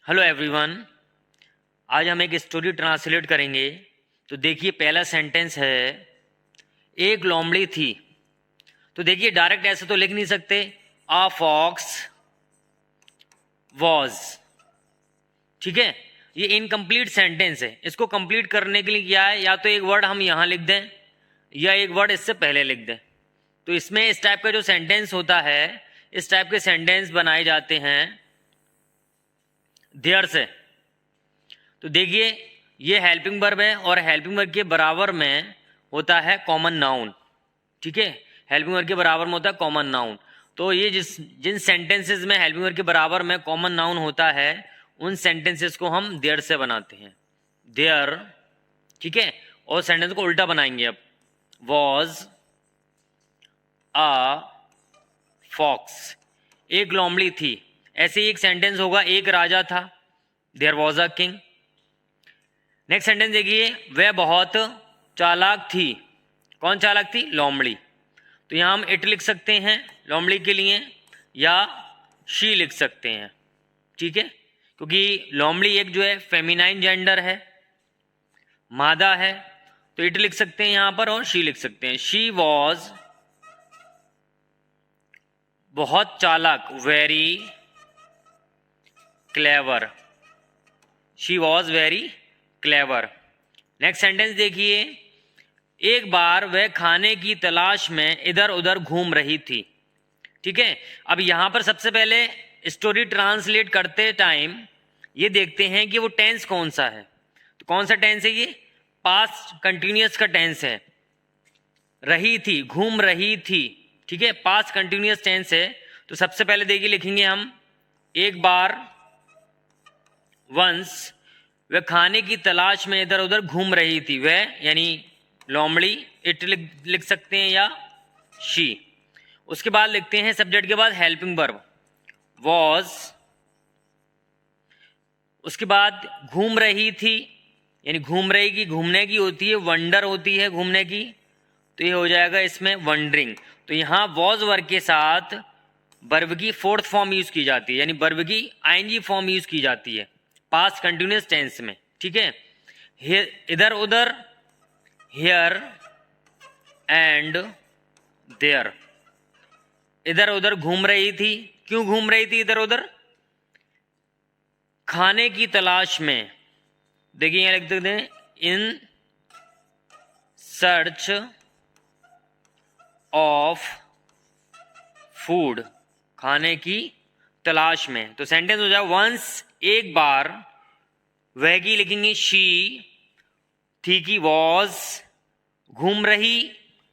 Hello everyone. आज हम एक स्टोरी ट्रांसलेट करेंगे। तो देखिए पहला सेंटेंस है, एक लोमड़ी थी। तो देखिए डायरेक्ट ऐसे तो लिख नहीं सकते, अ फॉक्स वॉज। ठीक है, ये इनकम्प्लीट सेंटेंस है। इसको कंप्लीट करने के लिए क्या है, या तो एक वर्ड हम यहाँ लिख दें या एक वर्ड इससे पहले लिख दें। तो इसमें इस टाइप का जो सेंटेंस होता है, इस टाइप के सेंटेंस बनाए जाते हैं देयर से। तो देखिए ये हेल्पिंग वर्ब है और हेल्पिंग वर्ब के बराबर में होता है कॉमन नाउन। ठीक है, हेल्पिंग वर्ब के बराबर में होता है कॉमन नाउन। तो ये जिन सेंटेंसेस में हेल्पिंग वर्ब के बराबर में कॉमन नाउन होता है, उन सेंटेंसेस को हम देयर से बनाते हैं, देयर। ठीक है, और सेंटेंस को उल्टा बनाएंगे अब, वॉज अ फॉक्स, एक लोमड़ी थी। ऐसे ही एक सेंटेंस होगा, एक राजा था, there was a king. Next sentence देखिए, वह बहुत चालाक थी। कौन चालाक थी? लोमड़ी। तो यहां हम इट लिख सकते हैं लोमड़ी के लिए, या शी लिख सकते हैं। ठीक है, क्योंकि लोमड़ी एक जो है फेमिनाइन जेंडर है, मादा है। तो इट लिख सकते हैं यहां पर और शी लिख सकते हैं। शी वॉज बहुत चालाक, very clever. She was very clever. Next sentence देखिए, एक बार वह खाने की तलाश में इधर उधर घूम रही थी। ठीक है, अब यहां पर सबसे पहले स्टोरी ट्रांसलेट करते टाइम ये देखते हैं कि वो टेंस कौन सा है। तो कौन सा टेंस है? ये पास्ट कंटिन्यूअस का टेंस है। रही थी, घूम रही थी। ठीक है, पास्ट कंटिन्यूअस टेंस है। तो सबसे पहले देखिए लिखेंगे हम, एक बार, वंस, वह खाने की तलाश में इधर उधर घूम रही थी। वह यानी लोमड़ी, इट लिख सकते हैं या शी। उसके बाद लिखते हैं सब्जेक्ट के बाद हेल्पिंग वर्ब, वॉज। उसके बाद घूम रही थी, यानी घूम रही की घूमने की होती है, वंडर होती है घूमने की। तो ये हो जाएगा इसमें वंडरिंग। तो यहां वॉज वर्ब के साथ वर्ब की फोर्थ फॉर्म यूज की जाती है, यानी वर्ब की आईएनजी फॉर्म यूज की जाती है पास्ट कंटिन्यूअस टेंस में। ठीक है, इधर उधर, हियर एंड देयर। इधर उधर घूम रही थी। क्यों घूम रही थी इधर उधर? खाने की तलाश में। देखिए यहां लिख देते हैं, इन सर्च ऑफ फूड, खाने की तलाश में। तो सेंटेंस हो जाए, वंस, एक बार, वह की लिखेंगे शी, थी की वॉज, घूम रही,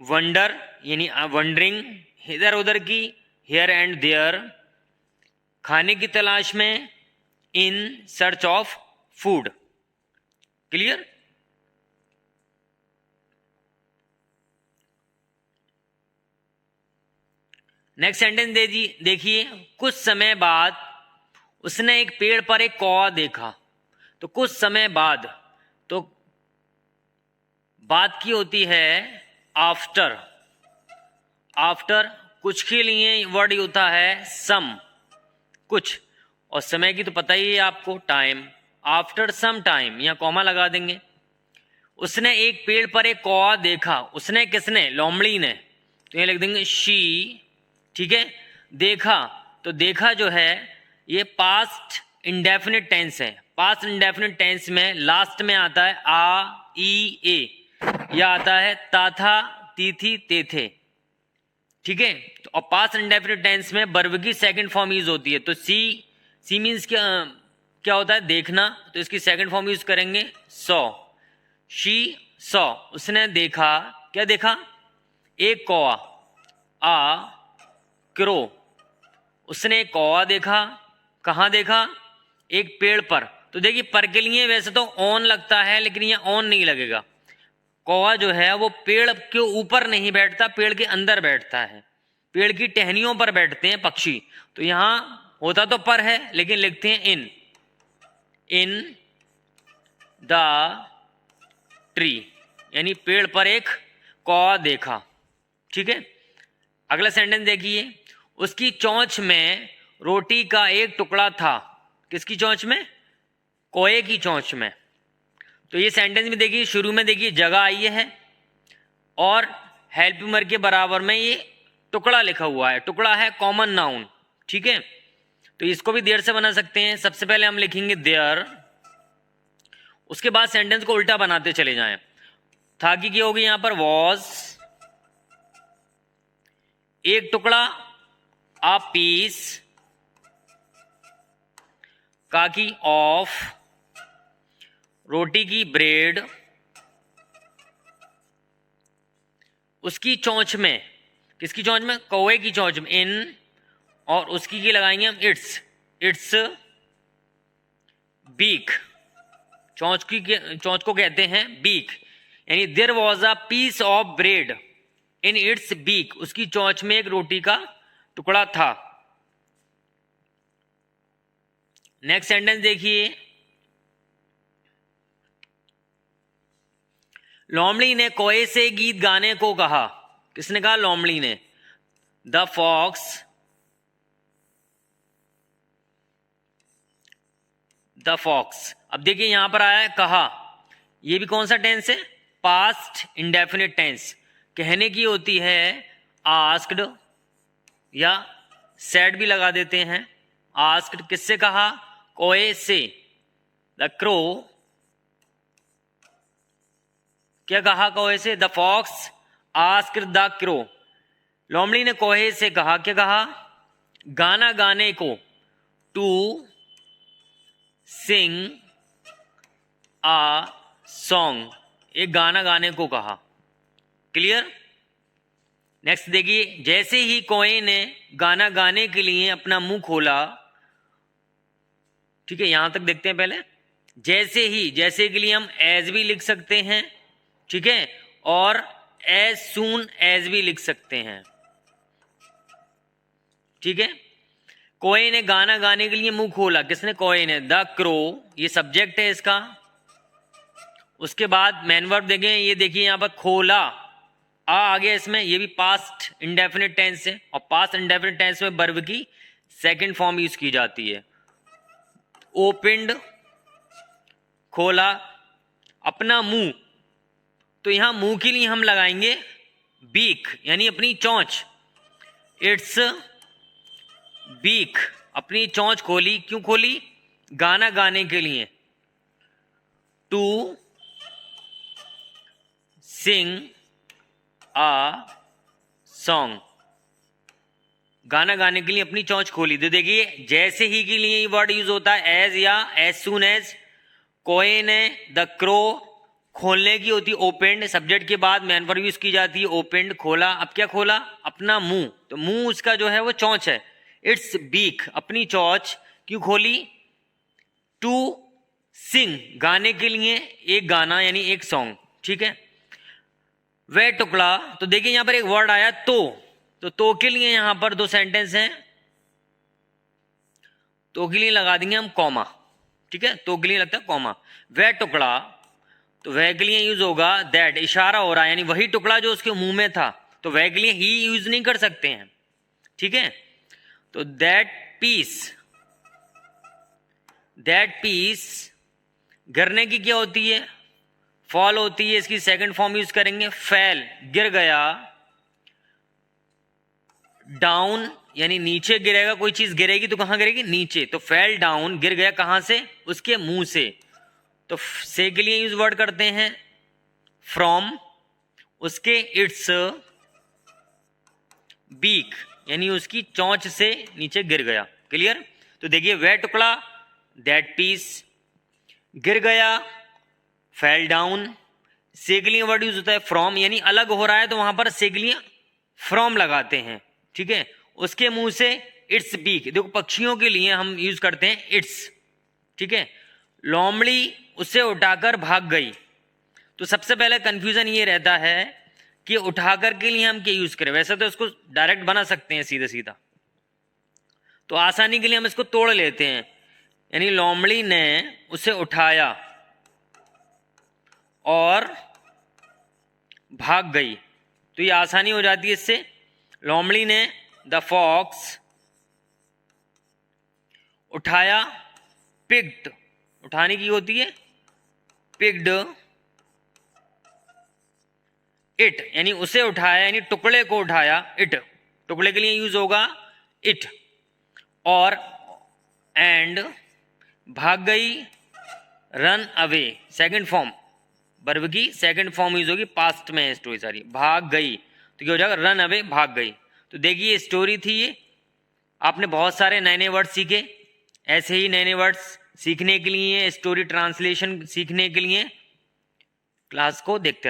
वंडर यानी वंडरिंग, इधर उधर की, हियर एंड देयर, खाने की तलाश में, in search of food. Clear? Next sentence देखिए, कुछ समय बाद उसने एक पेड़ पर एक कौवा देखा। तो कुछ समय बाद, तो बात की होती है आफ्टर। आफ्टर कुछ के लिए वर्ड होता है सम, कुछ। और समय की तो पता ही है आपको, टाइम। आफ्टर सम टाइम, यहां कॉमा लगा देंगे। उसने एक पेड़ पर एक कौवा देखा। उसने किसने? लोमड़ी ने। तो ये लिख देंगे शी। ठीक है, देखा। तो देखा जो है ये पास्ट इंडेफिनिट टेंस है। पास्ट इंडेफिनिट टेंस में लास्ट में आता है आ, ई, ए, या आता है ता था, ती थी, ते थे। ठीक है, तो और पास्ट इंडेफिनिट टेंस में वर्ब की सेकंड फॉर्म यूज होती है। तो सी मीन्स क्या होता है? देखना। तो इसकी सेकंड फॉर्म यूज करेंगे सॉ। शी सॉ, उसने देखा। क्या देखा? एक कौवा। आ क्रो, उसने एक कौवा देखा। कहां देखा? एक पेड़ पर। तो देखिए पर के लिए वैसे तो ऑन लगता है, लेकिन ये ऑन नहीं लगेगा। कौवा जो है वो पेड़ के ऊपर नहीं बैठता, पेड़ के अंदर बैठता है। पेड़ की टहनियों पर बैठते हैं पक्षी। तो यहां होता तो पर है, लेकिन लिखते हैं इन द ट्री, यानी पेड़ पर एक कौवा देखा। ठीक है, अगला सेंटेंस देखिए, उसकी चोंच में रोटी का एक टुकड़ा था। किसकी चोंच में? कोए की चोंच में। तो ये सेंटेंस में देखिए, शुरू में देखिए जगह आई है और हेल्पर के बराबर में ये टुकड़ा लिखा हुआ है। टुकड़ा है कॉमन नाउन, ठीक है। तो इसको भी देयर से बना सकते हैं। सबसे पहले हम लिखेंगे देयर, उसके बाद सेंटेंस को उल्टा बनाते चले जाएं। था कि क्या होगी यहां पर? वॉज, एक टुकड़ा, अ पीस, का की ऑफ, रोटी की ब्रेड, उसकी चोंच में, किसकी चोंच में? कौवे की चोंच में, इन, और उसकी की लगाएंगे हम इट्स, इट्स बीक, चोंच को कहते हैं बीक। यानी there was a piece of bread in its beak, उसकी चोंच में एक रोटी का टुकड़ा था। नेक्स्ट सेंटेंस देखिए, लोमड़ी ने कोए से गीत गाने को कहा। किसने कहा? लोमड़ी ने। The fox, the fox. अब देखिए यहां पर आया है कहा, ये भी कौन सा टेंस है? Past indefinite tense. कहने की होती है आस्क्ड या सेड भी लगा देते हैं। आस्क्ड किससे कहा? कोए से। द क्रो, क्या कहा कोए से? The fox asked the crow. लोमड़ी ने कोहे से कहा, क्या कहा? गाना गाने को, टू सिंग आ सॉन्ग, एक गाना गाने को कहा। क्लियर? नेक्स्ट देखिए, जैसे ही कोए ने गाना गाने के लिए अपना मुंह खोला, ठीक है, यहां तक देखते हैं पहले। जैसे ही, जैसे के लिए हम एज भी लिख सकते हैं, ठीक है, और एज सून एज भी लिख सकते हैं, ठीक है। कोए ने गाना गाने के लिए मुंह खोला, किसने? कोए ने। द क्रो, ये सब्जेक्ट है इसका। उसके बाद मैन वर्ब देखें, ये देखिए यहां पर खोला, आ गया इसमें, ये भी पास्ट इंडेफिनिट टेंस है, और पास्ट इंडेफिनिट टेंस में वर्ब की सेकंड फॉर्म यूज की जाती है। ओपन्ड, खोला, अपना मुंह, तो यहां मुंह के लिए हम लगाएंगे बीक, यानी अपनी चोंच। इट्स बीक, अपनी चोंच खोली। क्यों खोली? गाना गाने के लिए। टू सिंग आ सॉन्ग, गाना गाने के लिए अपनी चोंच खोली। तो देखिए जैसे ही के लिए ये वर्ड यूज होता है एज या एज सून एज। कोए ने, द क्रो, खोलने की होती ओपेंड, सब्जेक्ट के बाद मैन वर्ब यूज की जाती है ओपेंड, खोला। अब क्या खोला? अपना मुंह, तो मुंह उसका जो है वो चोंच है। इट्स बीक, अपनी चोंच। क्यों खोली? टू सिंग, गाने के लिए, एक गाना यानी एक सॉन्ग, ठीक है। वह टुकड़ा, तो देखिए यहां पर एक वर्ड आया तो के लिए यहां पर दो सेंटेंस हैं, तो के लिए लगा देंगे हम कॉमा, ठीक है। तो के लिए लगता है कॉमा। वह टुकड़ा, तो वह के लिए यूज होगा दैट, इशारा हो रहा है, यानी वही टुकड़ा जो उसके मुंह में था, तो वह के लिए ही यूज नहीं कर सकते हैं, ठीक है। तो दैट पीस, गिरने की क्या होती है? फॉल होती है, इसकी सेकंड फॉर्म यूज करेंगे फेल, गिर गया। डाउन, यानी नीचे गिरेगा, कोई चीज गिरेगी तो कहां गिरेगी? नीचे। तो फेल डाउन, गिर गया कहां से? उसके मुंह से। तो से के लिए यूज वर्ड करते हैं फ्रॉम, उसके इट्स बीक, यानी उसकी चोंच से नीचे गिर गया। क्लियर? तो देखिए वह टुकड़ा, दैट पीस, गिर गया, फेल डाउन। से के लिए वर्ड यूज होता है फ्रॉम, यानी अलग हो रहा है तो वहां पर से के लिए फ्रॉम लगाते हैं, ठीक है। उसके मुंह से, इट्स बीक, देखो पक्षियों के लिए हम यूज करते हैं इट्स, ठीक है। लोमड़ी उसे उठाकर भाग गई, तो सबसे पहले कंफ्यूजन ये रहता है कि उठाकर के लिए हम क्या यूज करें। वैसे तो इसको डायरेक्ट बना सकते हैं सीधा सीधा, तो आसानी के लिए हम इसको तोड़ लेते हैं, यानी लोमड़ी ने उसे उठाया और भाग गई, तो ये आसानी हो जाती है इससे। लोमड़ी ने, द फॉक्स, उठाया पिक्ड, उठाने की होती है, पिक्ड इट, यानी उसे उठाया, यानी टुकड़े को उठाया, इट टुकड़े के लिए यूज होगा इट। और एंड भाग गई, run away, second form, verb की सेकंड फॉर्म यूज होगी, पास्ट में है स्टोरी सारी, भाग गई तो क्या हो जाएगा, रन अवे, भाग गई। तो देखिए स्टोरी थी ये, आपने बहुत सारे नए नए वर्ड सीखे, ऐसे ही नए नए वर्ड्स सीखने के लिए, स्टोरी ट्रांसलेशन सीखने के लिए क्लास को देखते